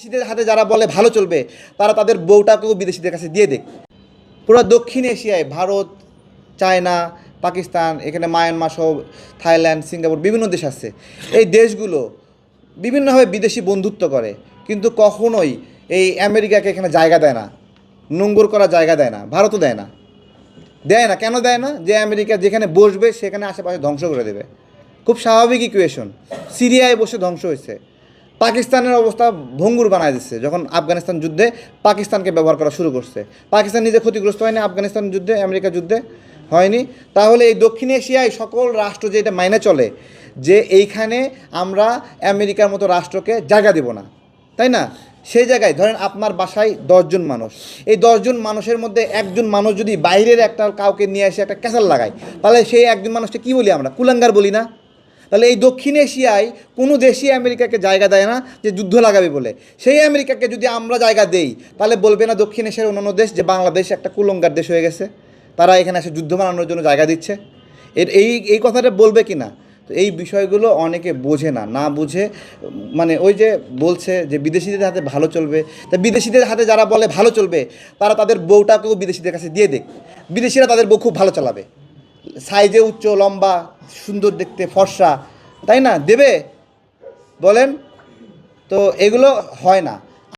বিদেশিদের হাতে যারা বলে ভালো চলবে তারা তাদের বউটাকেও বিদেশিদের কাছে দিয়ে দেয়। পুরো দক্ষিণ এশিয়ায় ভারত, চায়না, পাকিস্তান, এখানে মায়ানমার সহ থাইল্যান্ড, সিঙ্গাপুর বিভিন্ন দেশ আছে। এই দেশগুলো বিভিন্নভাবে বিদেশি বন্ধুত্ব করে, কিন্তু কখনোই এই আমেরিকাকে এখানে জায়গা দেয় না, নোঙ্গর করার জায়গা দেয় না। ভারতও দেয় না, দেয় না। কেন দেয় না? যে আমেরিকা যেখানে বসবে সেখানে আশেপাশে ধ্বংস করে দেবে। খুব স্বাভাবিক ইকুয়েশন। সিরিয়ায় বসে ধ্বংস হয়েছে, পাকিস্তানের অবস্থা ভঙ্গুর বানায় দিচ্ছে যখন আফগানিস্তান যুদ্ধে পাকিস্তানকে ব্যবহার করা শুরু করছে। পাকিস্তান নিজে ক্ষতিগ্রস্ত হয়নি আফগানিস্তান যুদ্ধে, আমেরিকা যুদ্ধে হয়নি। তাহলে এই দক্ষিণ এশিয়ায় সকল রাষ্ট্র যে এটা মাইনে চলে যে এইখানে আমরা আমেরিকার মতো রাষ্ট্রকে জায়গা দেব না, তাই না? সেই জায়গায় ধরেন আপনার বাসায় 10 জন মানুষ, এই 10 জন মানুষের মধ্যে একজন মানুষ যদি বাইরের একটা কাউকে নিয়ে এসে একটা ক্যাসাল লাগায়, তাহলে সেই একজন মানুষকে কী বলি আমরা? কুলাঙ্গার বলি না? তাহলে এই দক্ষিণ এশিয়ায় কোনো দেশই আমেরিকাকে জায়গা দেয় না যে যুদ্ধ লাগাবে বলে। সেই আমেরিকাকে যদি আমরা জায়গা দেই তাহলে বলবে না দক্ষিণ এশিয়ার অন্যান্য দেশ যে বাংলাদেশ একটা কুলঙ্গার দেশ হয়ে গেছে, তারা এখানে এসে যুদ্ধ বানানোর জন্য জায়গা দিচ্ছে? এই কথাটা বলবে কি না? তো এই বিষয়গুলো অনেকে বোঝে না, না বুঝে মানে ওই যে বলছে যে বিদেশিদের হাতে ভালো চলবে, তা বিদেশিদের হাতে যারা বলে ভালো চলবে তারা তাদের বউটাকেও বিদেশিদের কাছে দিয়ে দেয়। বিদেশিরা তাদের বউ খুব ভালো চালাবে, সাইজে উচ্চ, লম্বা, সুন্দর দেখতে, ফর্সা, তাই না? দেবে? বলেন তো। এগুলো হয় না।